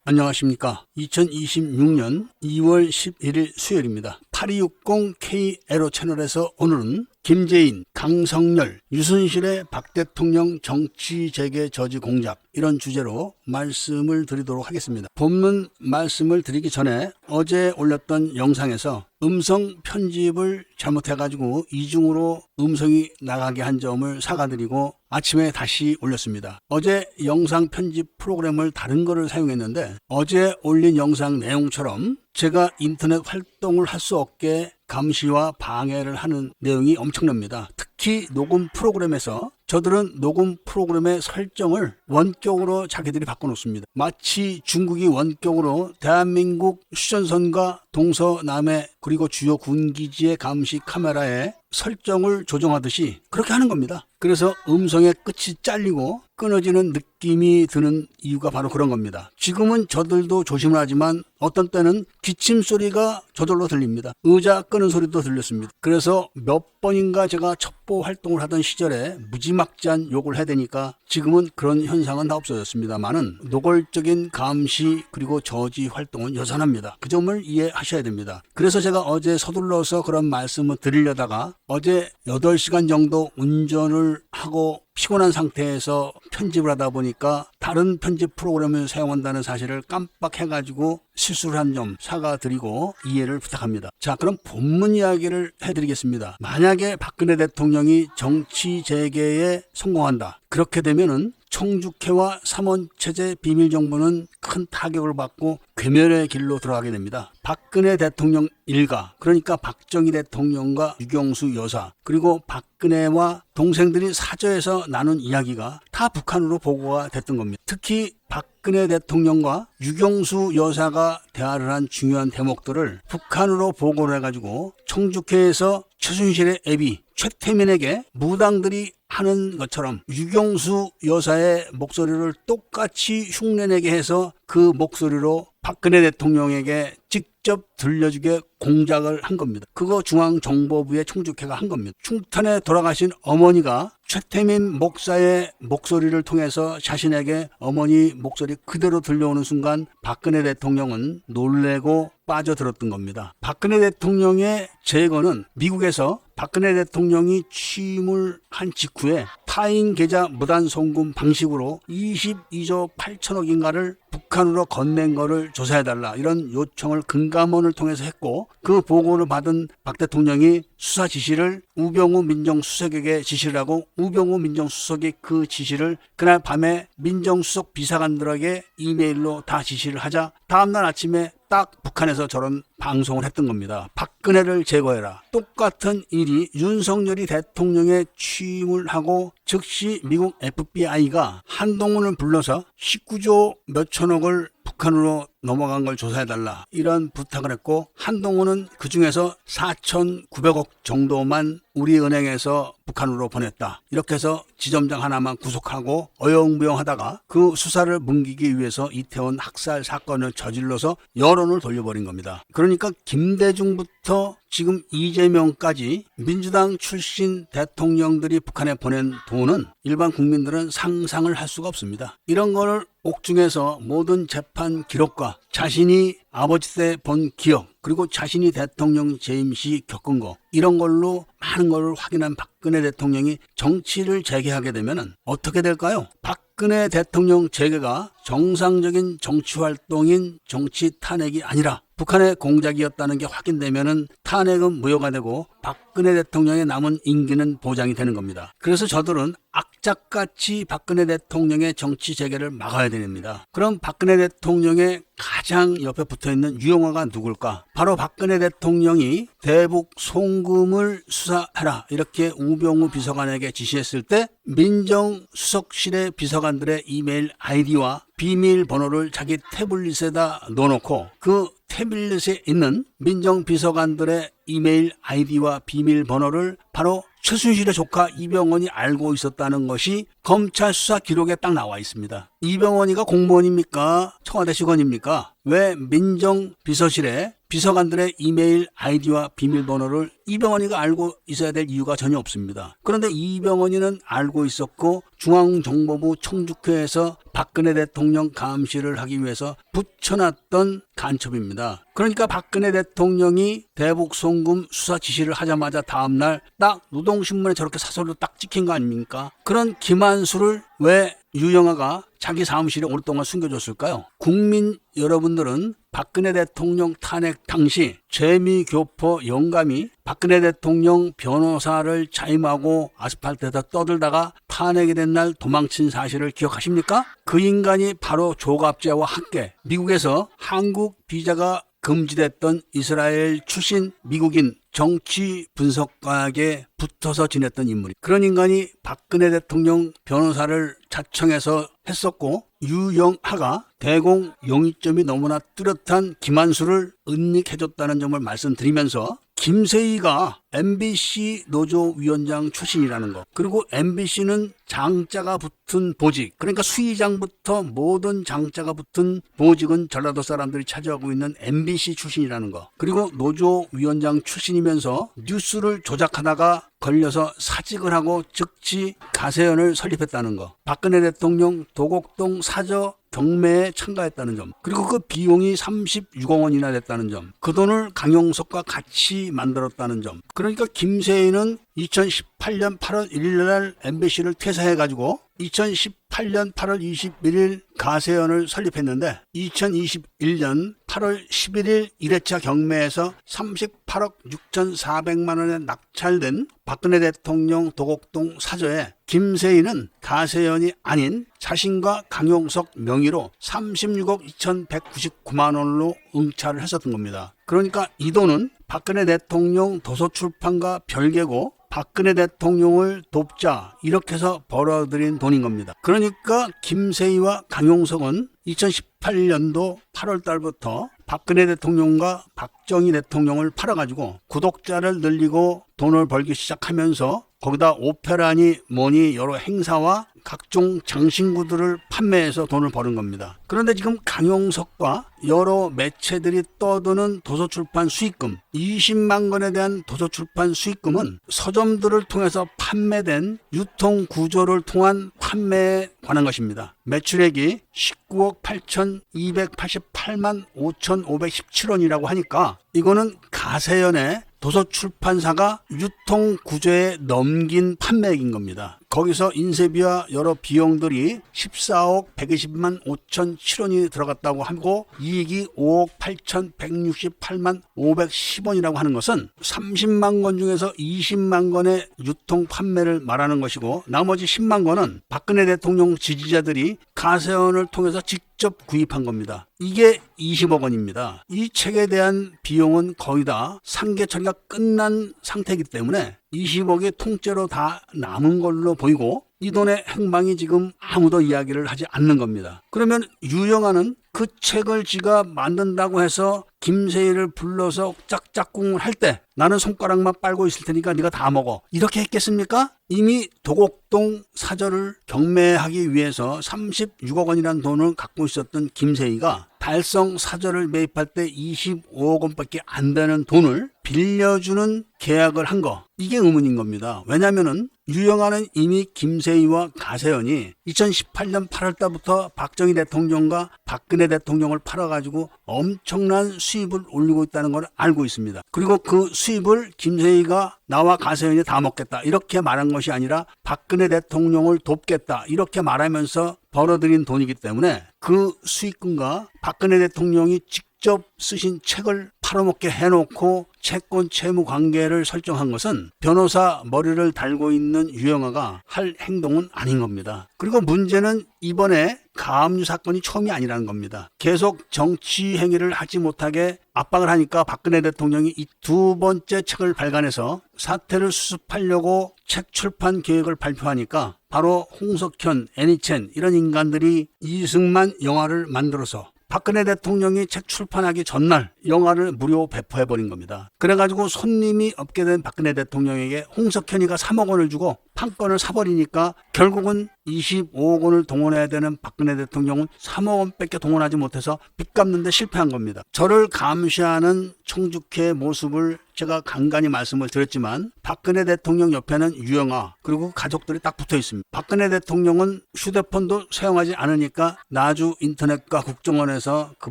안녕하십니까. 2026년 2월 11일 수요일입니다. 8260K 에로 채널에서 오늘은 김재인, 강성열, 유순실의 박 대통령 정치 재개 저지 공작, 이런 주제로 말씀을 드리도록 하겠습니다. 본문 말씀을 드리기 전에 어제 올렸던 영상에서 음성 편집을 잘못해가지고 이중으로 음성이 나가게 한 점을 사과드리고 아침에 다시 올렸습니다. 어제 영상 편집 프로그램을 다른 거를 사용했는데 어제 올린 영상 내용처럼 제가 인터넷 활동을 할 수 없게 감시와 방해를 하는 내용이 엄청납니다. 특히 녹음 프로그램에서 저들은 녹음 프로그램의 설정을 원격으로 자기들이 바꿔놓습니다. 마치 중국이 원격으로 대한민국 휴전선과 동서남해 그리고 주요 군기지의 감시 카메라에 설정을 조정하듯이 그렇게 하는 겁니다. 그래서 음성의 끝이 잘리고 끊어지는 느낌이 드는 이유가 바로 그런 겁니다. 지금은 저들도 조심을 하지만 어떤 때는 기침 소리가 저절로 들립니다. 의자 끄는 소리도 들렸습니다. 그래서 몇 번인가 제가 첩보 활동을 하던 시절에 무지막지한 욕을 해야 되니까 지금은 그런 현상은 다 없어졌습니다만은 노골적인 감시 그리고 저지 활동은 여전합니다. 그 점을 이해하셔야 됩니다. 그래서 제가 어제 서둘러서 그런 말씀을 드리려다가 어제 8시간 정도 운전을 하고 피곤한 상태에서 편집을 하다 보니까 다른 편집 프로그램을 사용한다는 사실을 깜빡해가지고 실수를 한 점 사과드리고 이해를 부탁합니다. 자, 그럼 본문 이야기를 해드리겠습니다. 만약에 박근혜 대통령이 정치 재개에 성공한다. 그렇게 되면은 청주회와 삼원체제 비밀정보는 큰 타격을 받고 괴멸의 길로 들어가게 됩니다. 박근혜 대통령 일가, 그러니까 박정희 대통령과 유경수 여사, 그리고 박근혜와 동생들이 사저에서 나눈 이야기가 다 북한으로 보고가 됐던 겁니다. 특히 박근혜 대통령과 유경수 여사가 대화를 한 중요한 대목들을 북한으로 보고를 해가지고 청주회에서 최순실의 애비 최태민에게 무당들이 하는 것처럼 유경수 여사의 목소리를 똑같이 흉내내게 해서 그 목소리로 박근혜 대통령에게 직접 들려주게 공작을 한 겁니다. 그거 중앙정보부의 청주회가 한 겁니다. 충탄에 돌아가신 어머니가 최태민 목사의 목소리를 통해서 자신에게 어머니 목소리 그대로 들려오는 순간 박근혜 대통령은 놀래고 빠져들었던 겁니다. 박근혜 대통령의 제거는 미국에서 박근혜 대통령이 취임을 한 직후에 타인 계좌 무단 송금 방식으로 22조 8천억인가를 북한으로 건넨 거를 조사해달라, 이런 요청을 금감원을 통해서 했고, 그 보고를 받은 박 대통령이 수사 지시를 우병우 민정수석에게 지시를 하고 우병우 민정수석이 그 지시를 그날 밤에 민정수석 비서관들에게 이메일로 다 지시를 하자 다음날 아침에 딱 북한에서 저런 방송을 했던 겁니다. 박근혜를 제거해라. 똑같은 일이 윤석열이 대통령에 취임을 하고 즉시 미국 FBI가 한동훈을 불러서 19조 몇천억을 북한으로 넘어간 걸 조사해달라, 이런 부탁을 했고, 한동훈은 그 중에서 4,900억 정도만 우리 은행에서 북한으로 보냈다. 이렇게 해서 지점장 하나만 구속하고 어영부영하다가 그 수사를 뭉개기 위해서 이태원 학살 사건을 저질러서 여론을 돌려버린 겁니다. 그러니까 김대중부터 지금 이재명까지 민주당 출신 대통령들이 북한에 보낸 돈은 일반 국민들은 상상을 할 수가 없습니다. 이런 거를 옥중에서 모든 재판 기록과 자신이 아버지 때 본 기억, 그리고 자신이 대통령 재임 시 겪은 거, 이런 걸로 많은 걸 확인한 박근혜 대통령이 정치를 재개하게 되면 어떻게 될까요? 박근혜 대통령 재개가 정상적인 정치 활동인 정치 탄핵이 아니라 북한의 공작이었다는 게 확인되면은 탄핵은 무효가 되고 박근혜 대통령의 남은 임기는 보장이 되는 겁니다. 그래서 저들은 악착같이 박근혜 대통령의 정치 재개를 막아야 됩니다. 그럼 박근혜 대통령의 가장 옆에 붙어있는 유영아가 누굴까? 바로 박근혜 대통령이 대북 송금을 수사해라, 이렇게 우병우 비서관에게 지시했을 때 민정수석실의 비서관들의 이메일 아이디와 비밀번호를 자기 태블릿에다 넣어놓고 그 태블릿에 있는 민정비서관들의 이메일 아이디와 비밀번호를 바로 최순실의 조카 이병헌이 알고 있었다는 것이 검찰 수사 기록에 딱 나와 있습니다. 이병헌이가 공무원입니까? 청와대 직원입니까? 왜 민정비서실에 비서관들의 이메일 아이디와 비밀번호를 이병헌이가 알고 있어야 될 이유가 전혀 없습니다. 그런데 이병헌이는 알고 있었고 중앙정보부 청주회에서 박근혜 대통령 감시를 하기 위해서 붙여놨던 간첩입니다. 그러니까 박근혜 대통령이 대북 송금 수사 지시를 하자마자 다음날 딱 노동신문에 저렇게 사설로 딱 찍힌 거 아닙니까? 그런 김한수를 왜 유영아가 자기 사무실에 오랫동안 숨겨줬을까요? 국민 여러분들은 박근혜 대통령 탄핵 당시 재미교포 영감이 박근혜 대통령 변호사를 자임하고 아스팔트에다 떠들다가 탄핵이 된 날 도망친 사실을 기억하십니까? 그 인간이 바로 조갑제와 함께 미국에서 한국 비자가 금지됐던 이스라엘 출신 미국인 정치 분석가에게 붙어서 지냈던 인물이, 그런 인간이 박근혜 대통령 변호사를 자청해서 했었고, 유영하가 대공 영의점이 너무나 뚜렷한 김한수를 은닉해줬다는 점을 말씀드리면서, 김세희가 MBC 노조위원장 출신이라는 거, 그리고 MBC는 장자가 붙은 보직, 그러니까 수의장부터 모든 장자가 붙은 보직은 전라도 사람들이 차지하고 있는 MBC 출신이라는 거, 그리고 노조위원장 출신이면서 뉴스를 조작하다가 걸려서 사직을 하고 즉시 가세연을 설립했다는 거, 박근혜 대통령 도곡동 사저 경매에 참가했다는 점, 그리고 그 비용이 36억 원이나 됐다는 점, 그 돈을 강용석과 같이 만들었다는 점. 그러니까 김세희는 2018년 8월 1일 날 MBC를 퇴사해가지고 2018년 8월 21일 가세연을 설립했는데, 2021년 8월 11일 1회차 경매에서 38억 6,400만 원에 낙찰된 박근혜 대통령 도곡동 사저에 김세희는 가세연이 아닌 자신과 강용석 명의로 36억 2,199만 원으로 응찰을 했었던 겁니다. 그러니까 이 돈은 박근혜 대통령 도서출판과 별개고 박근혜 대통령을 돕자 이렇게 해서 벌어들인 돈인 겁니다. 그러니까 김세희와 강용석은 2018년도 8월 달부터 박근혜 대통령과 박정희 대통령을 팔아가지고 구독자를 늘리고 돈을 벌기 시작하면서, 거기다 오페라니 뭐니 여러 행사와 각종 장신구들을 판매해서 돈을 버는 겁니다. 그런데 지금 강용석과 여러 매체들이 떠드는 도서출판 수익금, 20만 권에 대한 도서출판 수익금은 서점들을 통해서 판매된 유통구조를 통한 판매에 관한 것입니다. 매출액이 19억 8,288만 5,517원이라고 하니까 이거는 가세연의 도서출판사가 유통구조에 넘긴 판매액인 겁니다. 거기서 인쇄비와 여러 비용들이 14억 120만 5,007원이 들어갔다고 하고 이익이 5억 8,168만 510원이라고 하는 것은 30만 권 중에서 20만 권의 유통 판매를 말하는 것이고, 나머지 10만 권은 박근혜 대통령 지지자들이 가세연을 통해서 직접 구입한 겁니다. 이게 20억 원입니다. 이 책에 대한 비용은 거의 다 상계 처리가 끝난 상태이기 때문에 20억이 통째로 다 남은 걸로 보이고, 이 돈의 행방이 지금 아무도 이야기를 하지 않는 겁니다. 그러면 유영아는 그 책을 지가 만든다고 해서 김세희를 불러서 짝짝꿍을 할 때 나는 손가락만 빨고 있을 테니까 네가 다 먹어, 이렇게 했겠습니까? 이미 도곡동 사저를 경매하기 위해서 36억 원이라는 돈을 갖고 있었던 김세희가 달성 사저를 매입할 때 25억 원밖에 안 되는 돈을 빌려주는 계약을 한 거, 이게 의문인 겁니다. 왜냐하면은 유영아는 이미 김세희와 가세연이 2018년 8월 달부터 박정희 대통령과 박근혜 대통령을 팔아가지고 엄청난 수입을 올리고 있다는 걸 알고 있습니다. 그리고 그 수입을 김세희가 나와 가세연이 다 먹겠다 이렇게 말한 것이 아니라 박근혜 대통령을 돕겠다 이렇게 말하면서 벌어들인 돈이기 때문에, 그 수익금과 박근혜 대통령이 직접 쓰신 책을 팔아먹게 해놓고 채권 채무 관계를 설정한 것은 변호사 머리를 달고 있는 유영아가 할 행동은 아닌 겁니다. 그리고 문제는 이번에 가압류 사건이 처음이 아니라는 겁니다. 계속 정치 행위를 하지 못하게 압박을 하니까 박근혜 대통령이 이 두 번째 책을 발간해서 사태를 수습하려고 책 출판 계획을 발표하니까 바로 홍석현, 애니첸 이런 인간들이 이승만 영화를 만들어서 박근혜 대통령이 책 출판하기 전날 영화를 무료 배포해버린 겁니다. 그래가지고 손님이 없게 된 박근혜 대통령에게 홍석현이가 3억 원을 주고 판권을 사버리니까 결국은 25억 원을 동원해야 되는 박근혜 대통령은 3억 원밖에 동원하지 못해서 빚 갚는 데 실패한 겁니다. 저를 감시하는 청주케의 모습을 제가 간간히 말씀을 드렸지만 박근혜 대통령 옆에는 유영아 그리고 가족들이 딱 붙어 있습니다. 박근혜 대통령은 휴대폰도 사용하지 않으니까 나주 인터넷과 국정원에서 그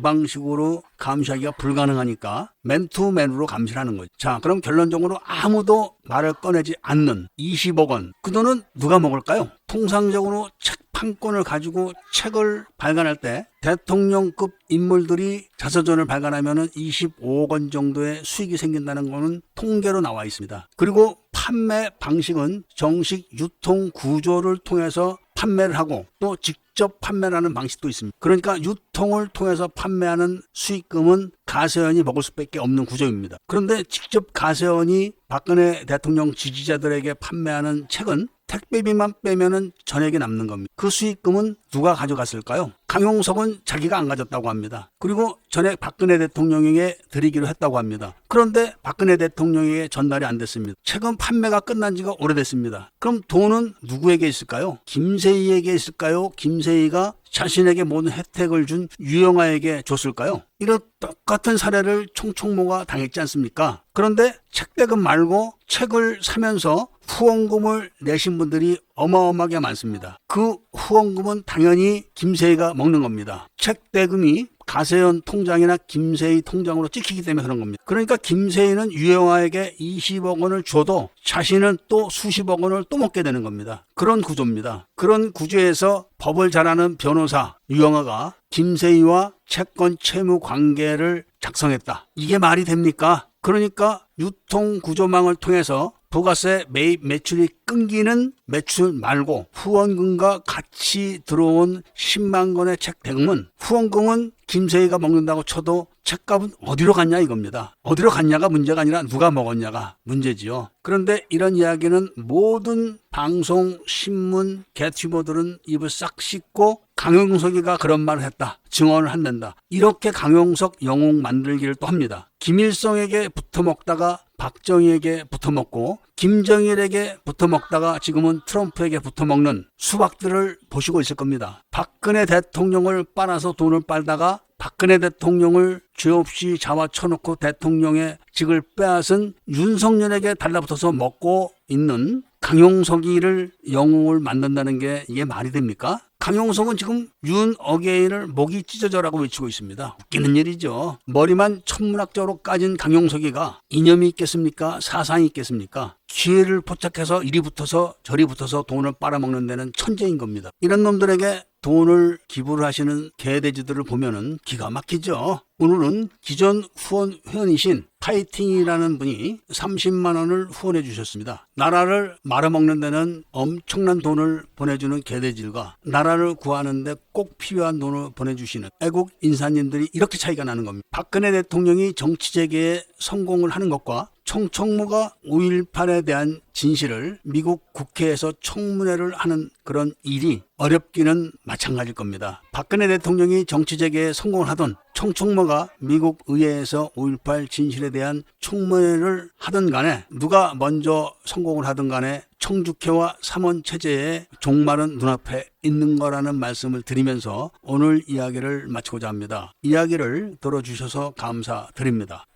방식으로 감시하기가 불가능하니까 맨투맨으로 감시를 하는 거죠. 자, 그럼 결론적으로 아무도 말을 꺼내지 않는 20억 원. 그 돈은 누가 먹을까요? 통상적으로 책 판권을 가지고 책을 발간할 때 대통령급 인물들이 자서전을 발간하면 25억 원 정도의 수익이 생긴다는 것은 통계로 나와 있습니다. 그리고 판매 방식은 정식 유통 구조를 통해서 판매를 하고 또 직접 판매를 하는 방식도 있습니다. 그러니까 유통을 통해서 판매하는 수익금은 가세연이 먹을 수밖에 없는 구조입니다. 그런데 직접 가세연이 박근혜 대통령 지지자들에게 판매하는 책은 택배비만 빼면은 전액이 남는 겁니다. 그 수익금은 누가 가져갔을까요? 강용석은 자기가 안 가졌다고 합니다. 그리고 전액 박근혜 대통령에게 드리기로 했다고 합니다. 그런데 박근혜 대통령에게 전달이 안 됐습니다. 책은 판매가 끝난 지가 오래됐습니다. 그럼 돈은 누구에게 있을까요? 김세희에게 있을까요? 김세희가 자신에게 모든 혜택을 준 유영아에게 줬을까요? 이런 똑같은 사례를 총총모가 당했지 않습니까? 그런데 책대금 말고 책을 사면서 후원금을 내신 분들이 어마어마하게 많습니다. 그 후원금은 당연히 김세희가 먹는 겁니다. 책대금이 가세연 통장이나 김세희 통장으로 찍히기 때문에 그런 겁니다. 그러니까 김세희는 유영아에게 20억 원을 줘도 자신은 또 수십억 원을 또 먹게 되는 겁니다. 그런 구조입니다. 그런 구조에서 법을 잘 아는 변호사 유영아가 김세희와 채권 채무 관계를 작성했다. 이게 말이 됩니까? 그러니까 유통구조망을 통해서 부가세 매입 매출이 끊기는 매출 말고 후원금과 같이 들어온 10만 건의 책 대금은 후원금은 김세희가 먹는다고 쳐도 책값은 어디로 갔냐 이겁니다. 어디로 갔냐가 문제가 아니라 누가 먹었냐가 문제지요. 그런데 이런 이야기는 모든 방송, 신문, 개튜버들은 입을 싹 씻고 강용석이가 그런 말을 했다. 증언을 한댄다. 이렇게 강용석 영웅 만들기를 또 합니다. 김일성에게 붙어먹다가 박정희에게 붙어먹고 김정일에게 붙어먹다가 지금은 트럼프에게 붙어먹는 수박들을 보시고 있을 겁니다. 박근혜 대통령을 빨아서 돈을 빨다가 박근혜 대통령을 죄 없이 잡아쳐놓고 대통령의 직을 빼앗은 윤석열에게 달라붙어서 먹고 있는 강용석이를 영웅을 만든다는 게 이게 말이 됩니까? 강용석은 지금 윤 어게인을 목이 찢어져라고 외치고 있습니다. 웃기는 일이죠. 머리만 천문학적으로 까진 강용석이가 이념이 있겠습니까? 사상이 있겠습니까? 기회를 포착해서 이리 붙어서 저리 붙어서 돈을 빨아먹는 데는 천재인 겁니다. 이런 놈들에게 돈을 기부를 하시는 개돼지들을 보면은 기가 막히죠. 오늘은 기존 후원 회원이신 파이팅이라는 분이 30만 원을 후원해 주셨습니다. 나라를 말아먹는 데는 엄청난 돈을 보내주는 개돼지들과 나라를 구하는데 꼭 필요한 돈을 보내주시는 애국 인사님들이 이렇게 차이가 나는 겁니다. 박근혜 대통령이 정치 재개에 성공을 하는 것과 총총무가 5.18에 대한 진실을 미국 국회에서 청문회를 하는 그런 일이 어렵기는 마찬가지일 겁니다. 박근혜 대통령이 정치 재개에 성공을 하던 총총무가 미국 의회에서 5.18 진실에 대한 청문회를 하든 간에 누가 먼저 성공을 하든 간에 청주회와 삼원체제의 종말은 눈앞에 있는 거라는 말씀을 드리면서 오늘 이야기를 마치고자 합니다. 이야기를 들어주셔서 감사드립니다.